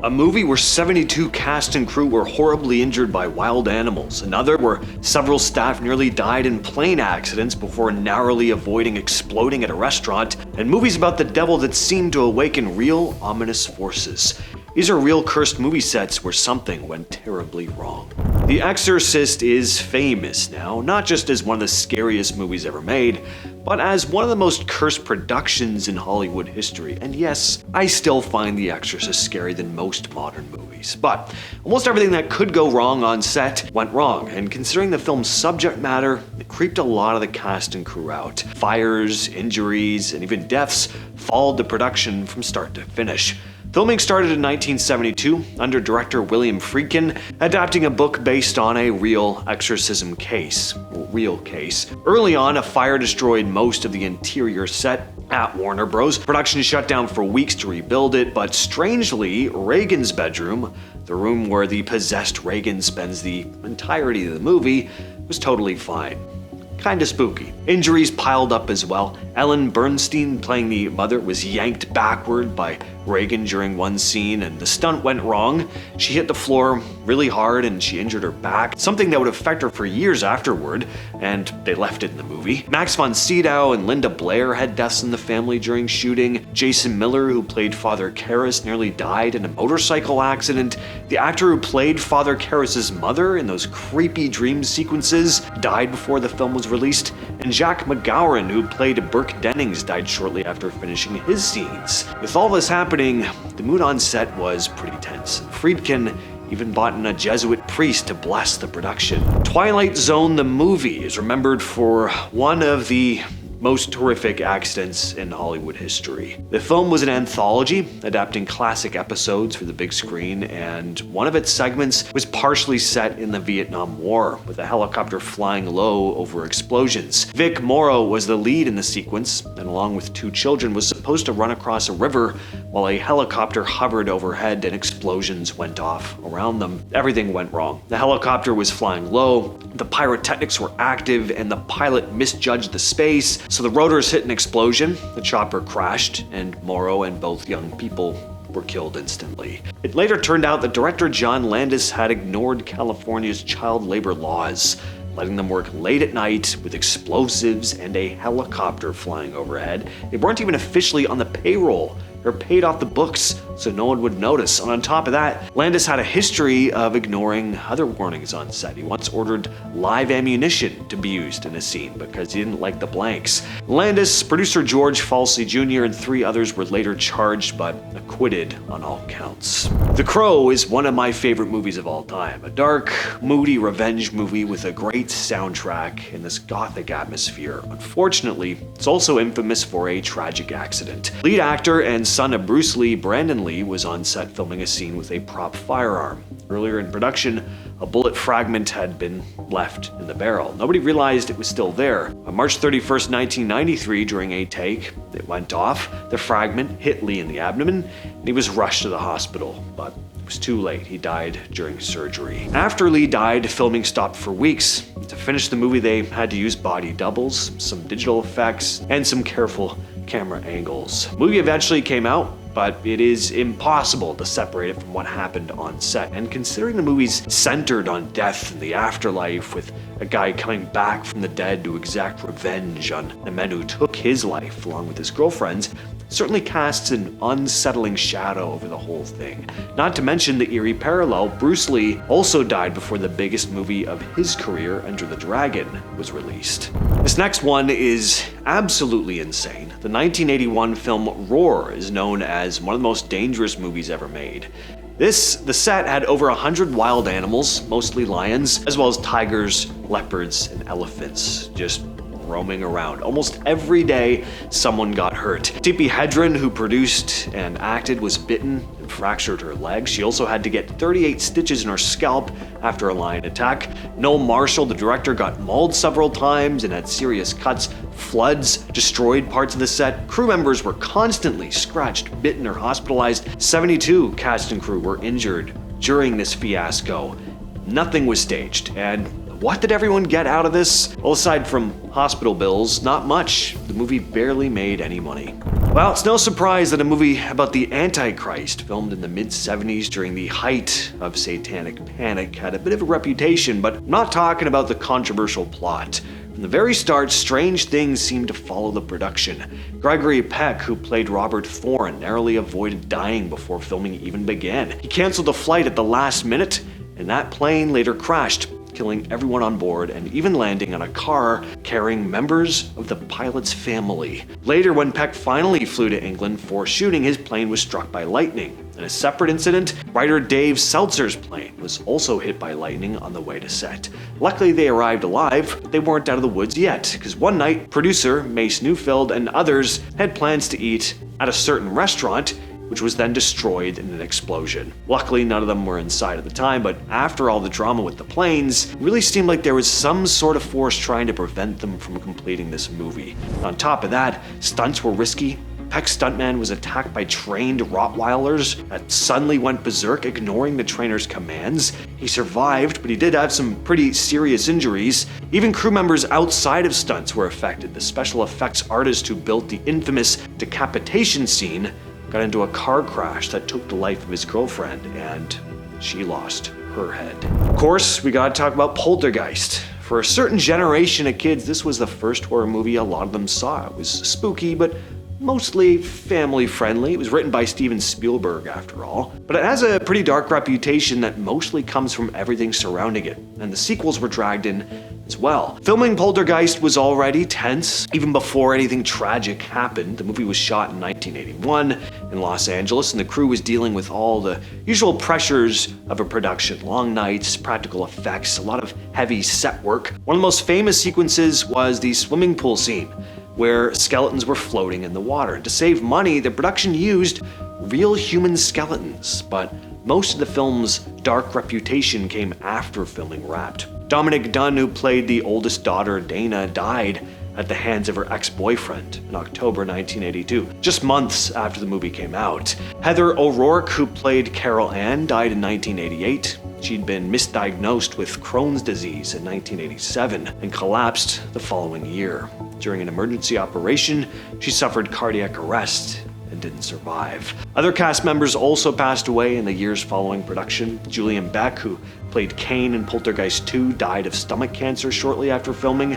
A movie where 72 cast and crew were horribly injured by wild animals. Another where several staff nearly died in plane accidents before narrowly avoiding exploding at a restaurant. And movies about the devil that seemed to awaken real, ominous forces. These are real cursed movie sets where something went terribly wrong. The Exorcist is famous now, not just as one of the scariest movies ever made, but as one of the most cursed productions in Hollywood history. And yes, I still find The Exorcist scarier than most modern movies. But almost everything that could go wrong on set went wrong, and considering the film's subject matter, it creeped a lot of the cast and crew out. Fires, injuries, and even deaths followed the production from start to finish. Filming started in 1972 under director William Friedkin, adapting a book based on a real exorcism case. Early on, a fire destroyed most of the interior set at Warner Bros. Production shut down for weeks to rebuild it, but strangely, Reagan's bedroom, the room where the possessed Reagan spends the entirety of the movie, was totally fine. Kinda spooky. Injuries piled up as well. Ellen Bernstein, playing the mother, was yanked backward by Reagan during one scene, and the stunt went wrong. She hit the floor really hard and she injured her back, something that would affect her for years afterward, and they left it in the movie. Max von Sydow and Linda Blair had deaths in the family during shooting. Jason Miller, who played Father Karras, nearly died in a motorcycle accident. The actor who played Father Karras' mother in those creepy dream sequences died before the film was released, and Jack McGowan, who played Burke Dennings, died shortly after finishing his scenes. With all this happening, the mood on set was pretty tense. Friedkin even brought in a Jesuit priest to bless the production. Twilight Zone, the movie, is remembered for one of the most horrific accidents in Hollywood history. The film was an anthology, adapting classic episodes for the big screen, and one of its segments was partially set in the Vietnam War, with a helicopter flying low over explosions. Vic Morrow was the lead in the sequence, and along with two children was supposed to run across a river while a helicopter hovered overhead and explosions went off around them. Everything went wrong. The helicopter was flying low, the pyrotechnics were active, and the pilot misjudged the space, so the rotors hit an explosion, the chopper crashed, and Morrow and both young people were killed instantly. It later turned out that director John Landis had ignored California's child labor laws, letting them work late at night with explosives and a helicopter flying overhead. They weren't even officially on the payroll or paid off the books, so no one would notice. And on top of that, Landis had a history of ignoring other warnings on set. He once ordered live ammunition to be used in a scene because he didn't like the blanks. Landis, producer George Falsey Jr., and 3 others were later charged but acquitted on all counts. The Crow is one of my favorite movies of all time. A dark, moody revenge movie with a great soundtrack in this gothic atmosphere. Unfortunately, it's also infamous for a tragic accident. Lead actor and son of Bruce Lee, Brandon Lee, was on set filming a scene with a prop firearm. Earlier in production, a bullet fragment had been left in the barrel. Nobody realized it was still there. On March 31st, 1993, during a take, it went off. The fragment hit Lee in the abdomen, and he was rushed to the hospital, but it was too late. He died during surgery. After Lee died, filming stopped for weeks. To finish the movie, they had to use body doubles, some digital effects, and some careful camera angles. The movie eventually came out, but it is impossible to separate it from what happened on set. And considering the movie's centered on death and the afterlife, with a guy coming back from the dead to exact revenge on the men who took his life along with his girlfriends, certainly casts an unsettling shadow over the whole thing. Not to mention the eerie parallel, Bruce Lee also died before the biggest movie of his career, Enter the Dragon, was released. This next one is absolutely insane. The 1981 film Roar is known as one of the most dangerous movies ever made. The set had over 100 wild animals, mostly lions, as well as tigers, leopards, and elephants, just roaming around. Almost every day, someone got hurt. Tippi Hedren, who produced and acted, was bitten and fractured her leg. She also had to get 38 stitches in her scalp after a lion attack. Noel Marshall, the director, got mauled several times and had serious cuts. Floods destroyed parts of the set. Crew members were constantly scratched, bitten, or hospitalized. 72 cast and crew were injured during this fiasco. Nothing was staged, and what did everyone get out of this? Well, aside from hospital bills, not much. The movie barely made any money. Well, it's no surprise that a movie about the Antichrist, filmed in the mid-70s during the height of satanic panic, had a bit of a reputation, but I'm not talking about the controversial plot. From the very start, strange things seemed to follow the production. Gregory Peck, who played Robert Thorne, narrowly avoided dying before filming even began. He canceled a flight at the last minute, and that plane later crashed, killing everyone on board and even landing on a car carrying members of the pilot's family. Later, when Peck finally flew to England for shooting, his plane was struck by lightning. In a separate incident, writer Dave Seltzer's plane was also hit by lightning on the way to set. Luckily, they arrived alive, but they weren't out of the woods yet, because one night, producer Mace Neufeld and others had plans to eat at a certain restaurant, which was then destroyed in an explosion. Luckily, none of them were inside at the time, but after all the drama with the planes, it really seemed like there was some sort of force trying to prevent them from completing this movie. On top of that, stunts were risky. Peck's stuntman was attacked by trained Rottweilers that suddenly went berserk, ignoring the trainer's commands. He survived, but he did have some pretty serious injuries. Even crew members outside of stunts were affected. The special effects artist who built the infamous decapitation scene got into a car crash that took the life of his girlfriend, and she lost her head. Of course, we gotta talk about Poltergeist. For a certain generation of kids, this was the first horror movie a lot of them saw. It was spooky, but mostly family friendly. It was written by Steven Spielberg, after all. But it has a pretty dark reputation that mostly comes from everything surrounding it, and the sequels were dragged in as well. Filming Poltergeist was already tense, even before anything tragic happened. The movie was shot in 1981 in Los Angeles, and the crew was dealing with all the usual pressures of a production. Long nights, practical effects, a lot of heavy set work. One of the most famous sequences was the swimming pool scene, where skeletons were floating in the water. To save money, the production used real human skeletons, but most of the film's dark reputation came after filming wrapped. Dominic Dunn, who played the oldest daughter, Dana, died at the hands of her ex-boyfriend in October 1982, just months after the movie came out. Heather O'Rourke, who played Carol Ann, died in 1988. She'd been misdiagnosed with Crohn's disease in 1987 and collapsed the following year. During an emergency operation, she suffered cardiac arrest and didn't survive. Other cast members also passed away in the years following production. Julian Beck, who played Kane in Poltergeist 2, died of stomach cancer shortly after filming,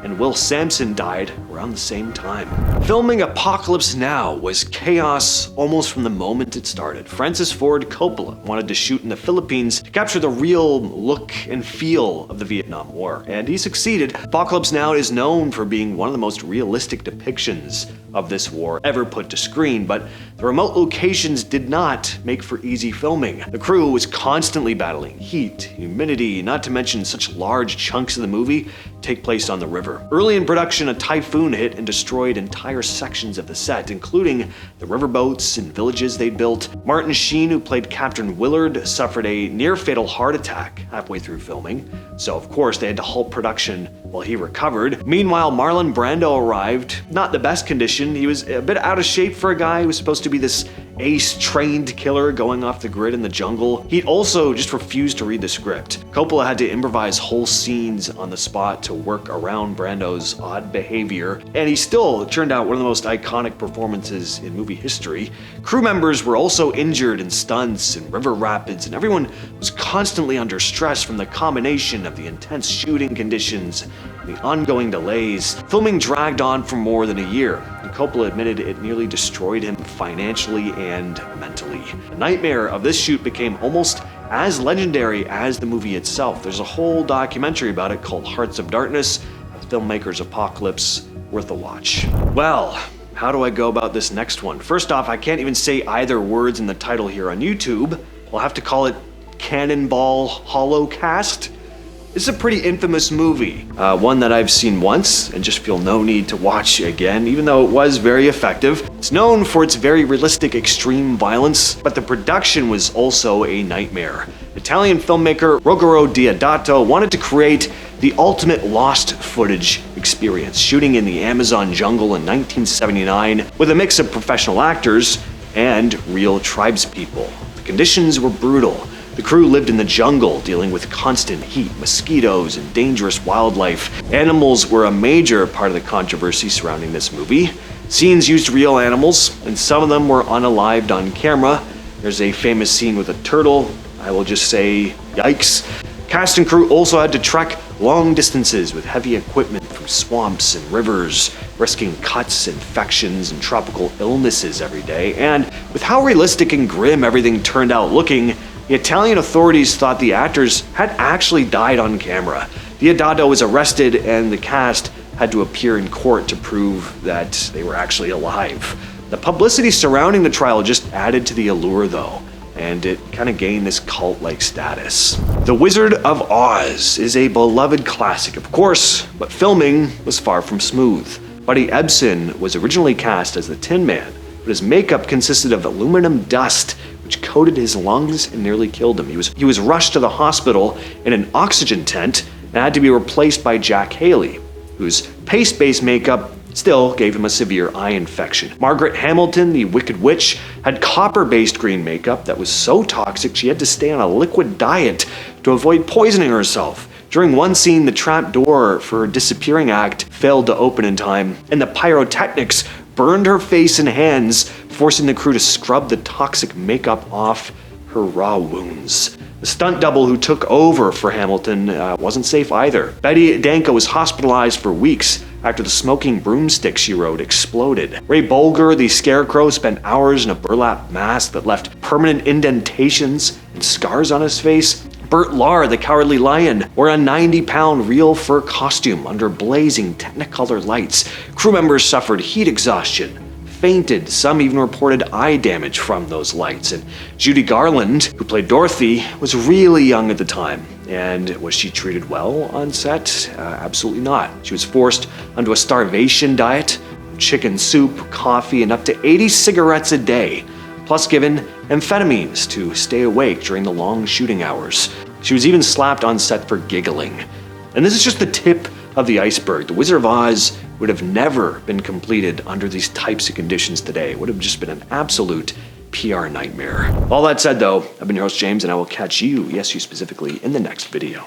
and Will Sampson died around the same time. Filming Apocalypse Now was chaos almost from the moment it started. Francis Ford Coppola wanted to shoot in the Philippines to capture the real look and feel of the Vietnam War, and he succeeded. Apocalypse Now is known for being one of the most realistic depictions of this war ever put to screen, but the remote locations did not make for easy filming. The crew was constantly battling heat, humidity, not to mention such large chunks of the movie take place on the river. Early in production, a typhoon hit and destroyed entire sections of the set, including the riverboats and villages they built. Martin Sheen, who played Captain Willard, suffered a near-fatal heart attack halfway through filming, so of course they had to halt production while he recovered. Meanwhile, Marlon Brando arrived, not the best condition. He was a bit out of shape for a guy who was supposed to be this ace-trained killer going off the grid in the jungle. He also just refused to read the script. Coppola had to improvise whole scenes on the spot to work around Brando's odd behavior, and he still turned out one of the most iconic performances in movie history. Crew members were also injured in stunts and river rapids, and everyone was constantly under stress from the combination of the intense shooting conditions and the ongoing delays. Filming dragged on for more than a year, and Coppola admitted it nearly destroyed him financially and mentally. The nightmare of this shoot became almost as legendary as the movie itself. There's a whole documentary about it called Hearts of Darkness, the filmmaker's apocalypse, worth a watch. Well, how do I go about this next one? First off, I can't even say either words in the title here on YouTube. We'll have to call it Cannonball Holocast. It's a pretty infamous movie, one that I've seen once and just feel no need to watch again, even though it was very effective. It's known for its very realistic extreme violence, but the production was also a nightmare. Italian filmmaker Ruggero Deodato wanted to create the ultimate lost footage experience, shooting in the Amazon jungle in 1979 with a mix of professional actors and real tribespeople. The conditions were brutal. The crew lived in the jungle, dealing with constant heat, mosquitoes, and dangerous wildlife. Animals were a major part of the controversy surrounding this movie. Scenes used real animals, and some of them were unalived on camera. There's a famous scene with a turtle. I will just say, yikes. Cast and crew also had to trek long distances with heavy equipment through swamps and rivers, risking cuts, infections, and tropical illnesses every day. And with how realistic and grim everything turned out looking, the Italian authorities thought the actors had actually died on camera. Diodato was arrested, and the cast had to appear in court to prove that they were actually alive. The publicity surrounding the trial just added to the allure, though, and it kind of gained this cult-like status. The Wizard of Oz is a beloved classic, of course, but filming was far from smooth. Buddy Ebsen was originally cast as the Tin Man, but his makeup consisted of aluminum dust, which coated his lungs and nearly killed him. He was rushed to the hospital in an oxygen tent and had to be replaced by Jack Haley, whose paste-based makeup still gave him a severe eye infection. Margaret Hamilton, the Wicked Witch, had copper-based green makeup that was so toxic she had to stay on a liquid diet to avoid poisoning herself. During one scene, the trap door for her disappearing act failed to open in time, and the pyrotechnics burned her face and hands, forcing the crew to scrub the toxic makeup off her raw wounds. The stunt double who took over for Hamilton wasn't safe either. Betty Danko was hospitalized for weeks after the smoking broomstick she rode exploded. Ray Bolger, the Scarecrow, spent hours in a burlap mask that left permanent indentations and scars on his face. Bert Lahr, the Cowardly Lion, wore a 90-pound real fur costume under blazing Technicolor lights. Crew members suffered heat exhaustion, fainted. Some even reported eye damage from those lights. And Judy Garland, who played Dorothy, was really young at the time. And was she treated well on set? Absolutely not. She was forced onto a starvation diet, chicken soup, coffee, and up to 80 cigarettes a day, plus given amphetamines to stay awake during the long shooting hours. She was even slapped on set for giggling. And this is just the tip of the iceberg. The Wizard of Oz would have never been completed under these types of conditions today. It would have just been an absolute PR nightmare. All that said though, I've been your host James, and I will catch you, yes you specifically, in the next video.